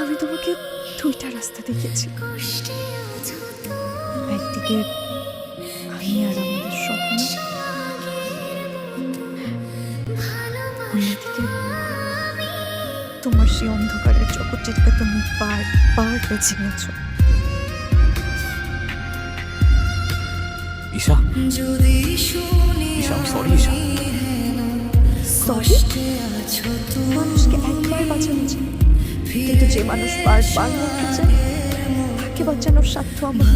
আমি তোমাকে দুইটা রাস্তা দেখেছি, একদিকে আমি আর আমাদের স্বপ্ন, অন্যদিকে তোমার সেই অন্ধকারের জগৎ যেটাকে তুমি বারবার বেছে নিয়েছো। Isha, Isha, I'm sorry, Isha. Sorry? মানুষকে একবার বাঁচানো যায়, কিন্তু যে মানুষ বারবার মরতে চায় তাকে বাঁচানোর সাধ্য আমার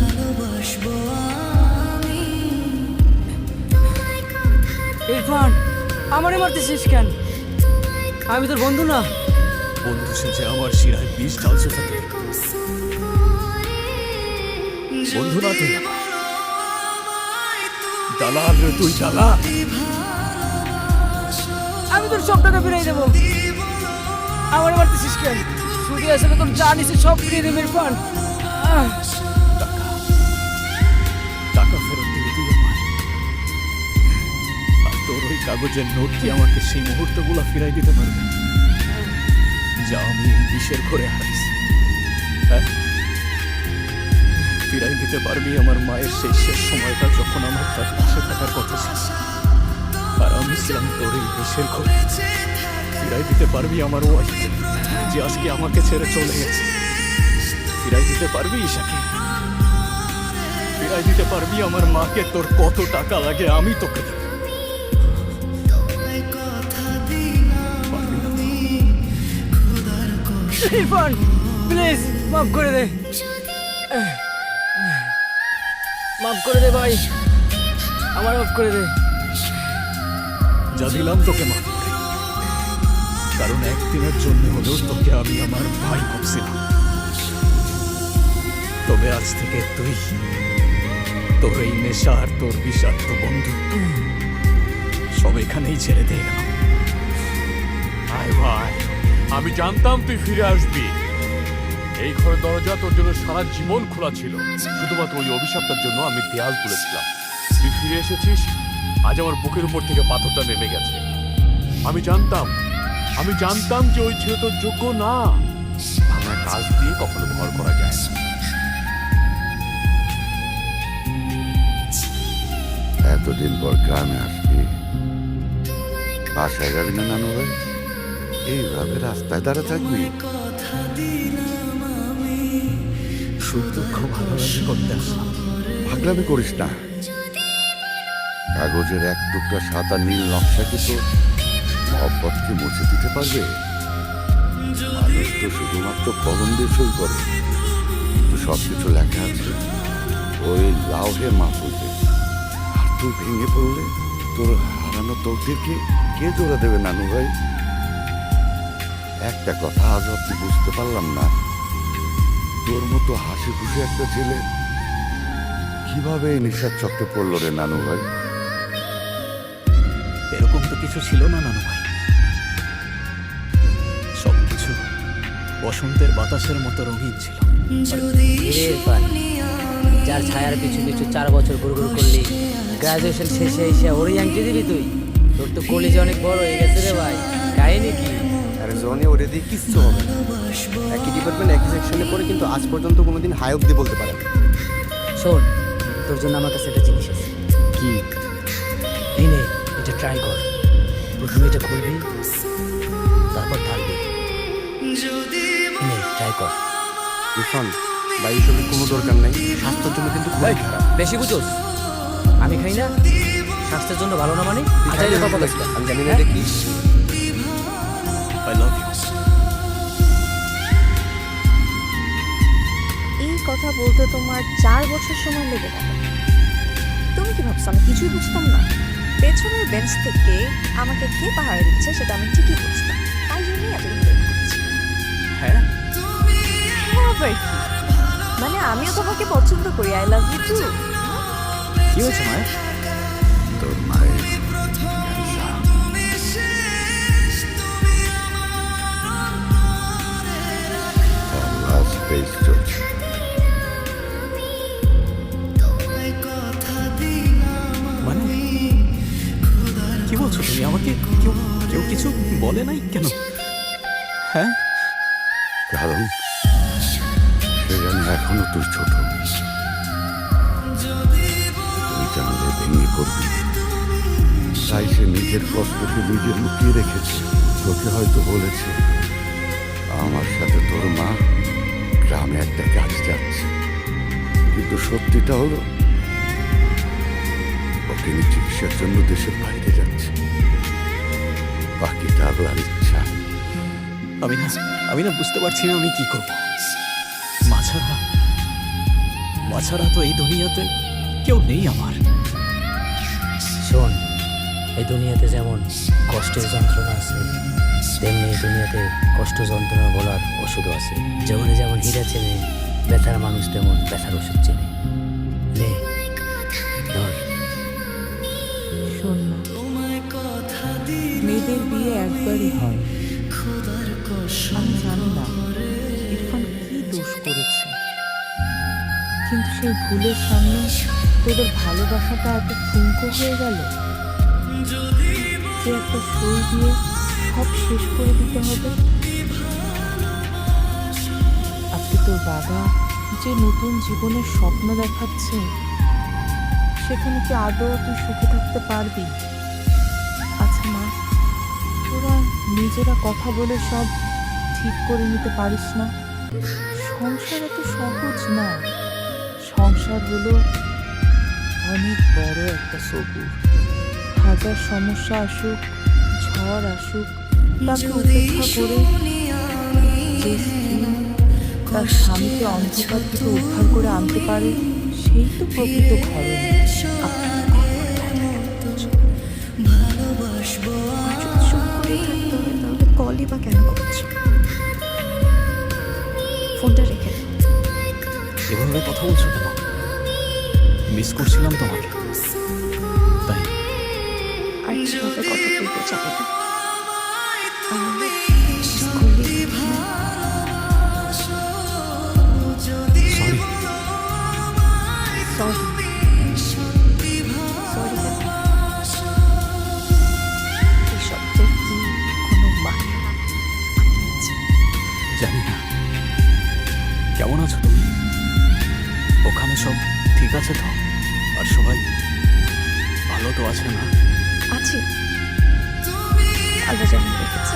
নেই। ইরফান, আমারে মারতেছিস কেন? আমি তোর বন্ধু না। বন্ধু সেজে আমার শিরায় বিষ ঢালছে থাকে। বন্ধু না তুই, দালাল রে তুই, দালাল। আমি তোর সব টাকা ফিরাই দেবো। আমারে মারতেছিস কেন? সুদি আসলে তোর যা নিছে সব ফিরিয়ে দেবে ইরফান। টাকা ফেরত দিবি তুই আমার, আর তোর ওই কাগজের নোট কি আমাকে সেই মুহূর্তগুলো ফিরাই দিতে পারবে যা আমি এই বিষের ঘরে হারাইছি? হ্যাঁ, ফিরাই দিতে পারবি আমার মায়ের সেই শেষ সময়টা যখন আমার তার পাশে থাকার কথা ছিল, আর আমি ছিলাম তোর এই বিষের ঘরে? ফিরাই দিতে পারবি আমার ওয়াইফ যে আজকে আমাকে ছেড়ে চলে গেছে? ফিরাই দিতে পারবি ঈশাকে? ফিরাই দিতে পারবি আমার মাকে? তোর কত টাকা লাগে আমি তোকে দেব। পারবি না? ইরফান, প্লিজ মাফ করে দে। মাফ করে দে ভাই, আমার মাফ করে দে। যা দিলাম তোকে মাফ করে, কারণ একদিনের জন্য হলেও তোকে আমি আমার ভাই ভাবছিলাম। তবে আজ থেকে তুই, তোর এই নেশা আর তোর বিষাক্ত বন্ধু সব এখানেই ছেড়ে দিয়ে গেলাম। ভাই ভাই, আমি জানতাম তুই ফিরে আসবি। এই ঘরের দরজা তোর জন্য সারা জীবন খোলা ছিল, শুধুমাত্র ওই অভিশাপটার জন্য আমি দেয়াল তুলেছিলাম। তুই ফিরে এসেছিস, আজ আমার বুকের উপর থেকে পাথরটা নেমে গেছে। আমি জানতাম যে ওই ছেলে তোর যোগ্য না। ভাঙা কাজ দিয়ে কখনো ঘর করা যায় না। এতদিন পর গ্রামে আসবি, বাসায় যাবি না নানু ভাই? এইভাবে রাস্তায় দাঁড়া থাকবি? সুখ দুঃখ ভালোবাসা করতে আসলাম। পাগলামি করিস না। কাগজের এক টুকরা সাদা নীল নকশা কি তো মহব্বতকে মুছে দিতে পারবে? মানুষ তো শুধুমাত্র কলম দিয়ে সই করে, কিন্তু সবকিছু লেখা আছে ওই লাউহে মাহফুজে। আর তুই ভেঙে পড়লে তোর হারানো তকদিরকে কে জোড়া দেবে নানু ভাই? একটা কথা আজ অব্দি বুঝতে পারলাম না, তোর মতো হাসি খুশি একটা ছেলে কিভাবে এই নেশার চক্রে পড়লো রে নানু ভাই? এরকম তো কিছু ছিল না নানু ভাই, সবকিছু বসন্তের বাতাসের মতো রঙিন ছিল। ইরফান, যার ছায়ার পিছু পিছু 4 বছর ঘুরঘুর করলি, গ্রাজুয়েশন শেষে এসে ওরই আংটি দিবি তুই? তোর তো কলিজা অনেক বড় হয়ে গেছে রে ভাই, কাহিনী কি? আরে জনি, ওরে দিয়ে কিচ্ছু হবে না। একই ডিপার্টমেন্ট একই সেকশনে পড়ে, কিন্তু আজ পর্যন্ত কোনোদিন হাই অব্দি বলতে পারে না। শোন, তোর জন্য আমার কাছে একটা জিনিস আছে। কি? এই নে, এটা ট্রাই কর। প্রথমে এটা খুলবি, তারপর ঢালবি। নে, ট্রাই কর। ইরফান ভাই, এসবের কোনো দরকার নাই, স্বাস্থ্যের জন্য কিন্তু খুবই খারাপ। বেশি বুঝোস? আমি খাই না, স্বাস্থ্যের জন্য ভালো না মানে? খাইলে আচ্ছা, কথা বলছিলাম, আমি জানি না এটা কি। I love you. এই কথা বলতে তোমার 4 বছর সময় লেগে গেল। তুমি কি ভাবছো আমি কিছুই বুঝতাম না? পেছনের বেঞ্চ থেকে আমাকে কে পাহারা দিচ্ছে সেটা আমি ঠিকই বুঝতাম, তাই জন্যই এতদিন ওয়েট করছি। হ্যাঁ, হ্যাঁ আবার কি? মানে আমিও তোমাকে পছন্দ করি, আই লাভ ইউ টু। কি হয়েছে মায়ের? তোর মায়ের লাস্ট পেজ চলছে। মানে কি বলছো তুমি? আমাকে কেউ কেউ কিছু বলে নাই কেন? হ্যাঁ কারণ সে জানে এখনো তুই ছোট, তুই জানলে ভেঙে পড়বি। তাই সে নিজের কষ্টকে নিজে লুকিয়ে রেখেছে। তোকে হয়তো বলেছে আমার সাথে তোর মা গ্রামে একটা কাজ যাচ্ছে, কিন্তু সত্যিটা হলো ওকে নিয়ে চিকিৎসার জন্য দেশের বাইরে যাচ্ছে। বাকিটা আল্লাহর ইচ্ছা। আমি না বুঝতে পারছি না আমি কি করব। মাছারা তো এই দুনিয়াতে কেউ নেই আমার। শোন, এই দুনিয়াতে যেমন কষ্টের যন্ত্রণা আছে, তেমনি এই দুনিয়াতে কষ্ট যন্ত্রণা বলার ওষুধও আছে। যেমন যেমন হীরা চেনে ব্যথার মানুষ, তেমন ব্যথার ওষুধ চেনে। নে ধর। শোন না, মেয়েদের বিয়ে একবারই হয়। আমি জানি না ইরফান কি দোষ করেছে, কিন্তু সেই ভুলের সামনে তোদের ভালোবাসাটা এত ঠুনকো হয়ে গেল যে একটা সই দিয়ে সব শেষ করে দিতে হবে। আজকে তোর বাবা যে নতুন জীবনের স্বপ্ন দেখাচ্ছে, সেখানে কি আদৌ তুই সুখে থাকতে পারবি? আচ্ছা মা, তোরা নিজেরা কথা বলে সব ঠিক করে নিতে পারিস না? সংসার এত সহজ না। সংসার হলো অনেক বড় একটা সবুর। হাজার সমস্যা আসুক, ঝড় আসুক, তাকে উপেক্ষা করে যে স্ত্রী তার স্বামীকে অন্ধকার থেকে উদ্ধার করে আনতে পারে, সেই তো প্রকৃত ঘরণী। চুপ করে থাকতে হবে, তাহলে কলই বা কেন করছো? ফোনটা রেখে দাও। এভাবে কথা বলছো কেন? মিস করছিলাম তোমাকে, তাই। আর এভাবে কথা বলতে যাবে না। আমাদের miss করলে সরি। সরি এই শব্দের কি কোনো মানে আছে? জানি না। কেমন আছো তুমি? ওখানে সব ঠিক আছে তো? আর সবাই ভালো তো আছে না? আছি, আল্লাহ যেমন রেখেছে।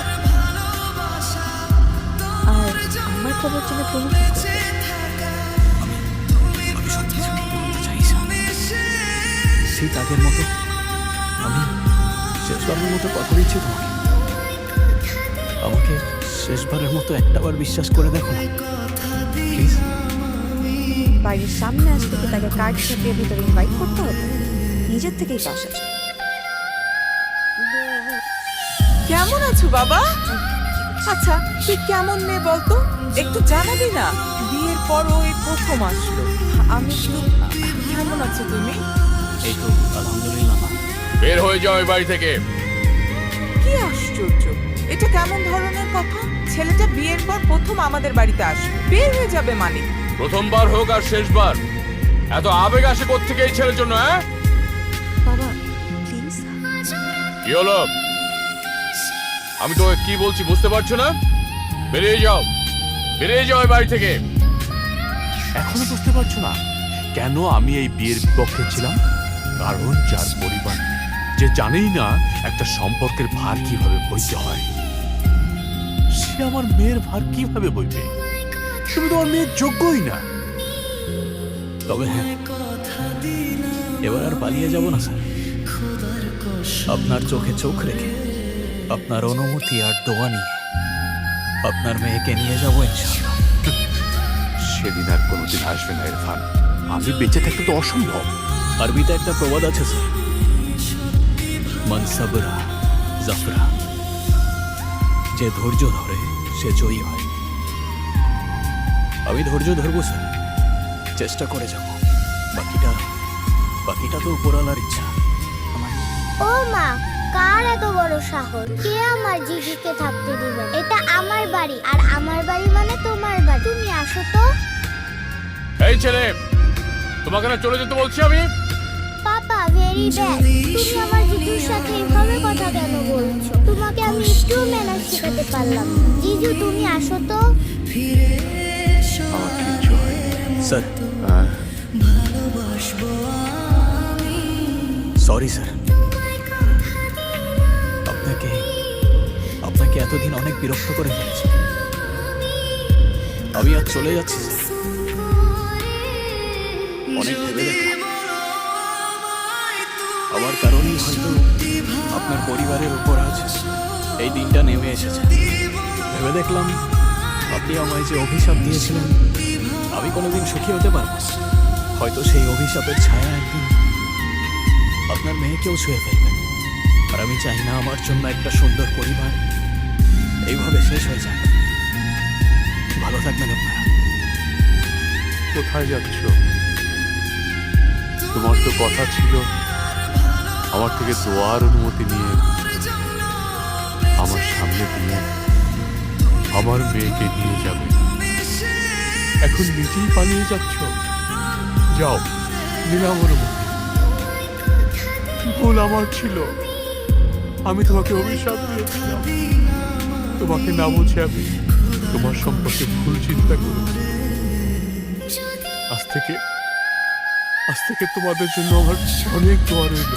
আর আমার খবর জেনে তুমি কি করবে? আমি সব কিছু ঠিক করতে চাইছি। ঠিক আগের মতো আমি শেষবারের মতো কথা দিচ্ছি তোমাকে। আমাকে শেষবারের মতো একটাবার বিশ্বাস করে দেখো না, প্লিজ। বাড়ির সামনে আসতে কি তাকে কার্ড ছাপিয়ে ভিতরে ইনভাইট করতে হবে? নিজের থেকেই তো আসা যায়। কেমন আছো বাবা? আচ্ছা, তুই কেমন মেয়ে বলতো? একটু জানাবি না? বিয়ের পর ওই প্রথম আসলো। আমি একটু কেমন আছো তুমি? এই তো আলহামদুলিল্লাহ মা। বের হয়ে যাও এই বাড়ি থেকে। কি আশ্চর্য, এটা কেমন ধরনের কথা? ছেলেটা বিয়ের পর প্রথম আমাদের বাড়িতে আসবে, বের হয়ে যাবে মানে? প্রথমবার হোক আর শেষবার, এত আবেগ আসে কোত্থেকে এই ছেলের জন্য? হ্যাঁ, বাবা প্লিজ। কি হলো? আমি তোকে কি বলছি বুঝতে পারছো না? বেরিয়ে যাও, বেরিয়ে যাও এই বাড়ি থেকে। এখনো বুঝতে পারছো না কেন আমি এই বিয়ের বিপক্ষে ছিলাম? কারণ যার পরিবার যে জানেই না একটা সম্পর্কের ভার কিভাবে বইতে হয়, সে আমার মেয়ের ভার কিভাবে বইবে? তুমি তো আমার মেয়ের যোগ্যই না। তবে হ্যাঁ, এবার আর পালিয়ে যাব না স্যার। আপনার চোখে চোখ রেখে, আপনার অনুমতি আর দোয়া নিয়ে আপনার মেয়েকে নিয়ে যাবো ইনশাআল্লাহ। সেদিন আর কোনোদিন আসবে না ইরফান। আমি বেঁচে থাকতে তো অসম্ভব। আরবিতে একটা প্রবাদ আছে স্যার, মান সাবরা জাফরা। যে ধৈর্য ধরে সে জয়ী হয়। আমি ধৈর্য ধরবো স্যার, চেষ্টা করে যাব। বাকিটা তো উপরওয়ালার ইচ্ছা। ও মা, কার এত বড় সাহস? কে আমার জিজিকে থাকতে দিবে? এটা আমার বাড়ি, আর আমার বাড়ি মানে তোমার বাড়ি। তুমি আসো তো। এই ছেলে, তোমাকে না চলে যেতে বলছি আমি। পাপা, ভেরি ব্যাড। তুমি আমার জিজুর সাথে এইভাবে কথা কেন বলছো? তোমাকে আমি একটু ম্যানার্স শেখাতে পারলাম না। জিজু তুমি আসো তো। আমার কিচ্ছু হয়নি। স্যার হ্যাঁ, সরি স্যার, আপনাকে আপনাকে এতদিন অনেক বিরক্ত করে ফেলেছি। আমি আজ চলে যাচ্ছি স্যার। অনেক ভেবে দেখলাম, আমার কারণেই হয়তো আপনার পরিবারের উপর আজ এই দিনটা নেমে এসেছে। ভেবে দেখলাম, আপনি আমায় যে অভিশাপ দিয়েছিলেন আমি কোনোদিন সুখী হতে পারবো না। হয়তো সেই অভিশাপের ছায়া একদিন আপনার মেয়েকেও ছুঁয়ে ফেলবে। আর আমি চাই না আমার জন্য একটা সুন্দর পরিবার এইভাবে শেষ হয়ে যাক। ভালো থাকবেন আপনারা। কোথায় যাচ্ছ? তোমার তো কথা ছিল আমার থেকে দোয়ার অনুমতি নিয়ে আমার সামনে দিয়ে আমার মেয়েকে নিয়ে যাবে। এখন নিজেই পালিয়ে যাচ্ছ। যাও, নিলাম অনুমতি। ভুল আমার ছিল, আমি তোমাকে অভিশাপ দিয়েছিলাম। তোমাকে না বুঝে আমি তোমার সম্পর্কে ভুল চিন্তা করেছি। আজ থেকে তোমাদের জন্য আমার অনেক দোয়া রইল।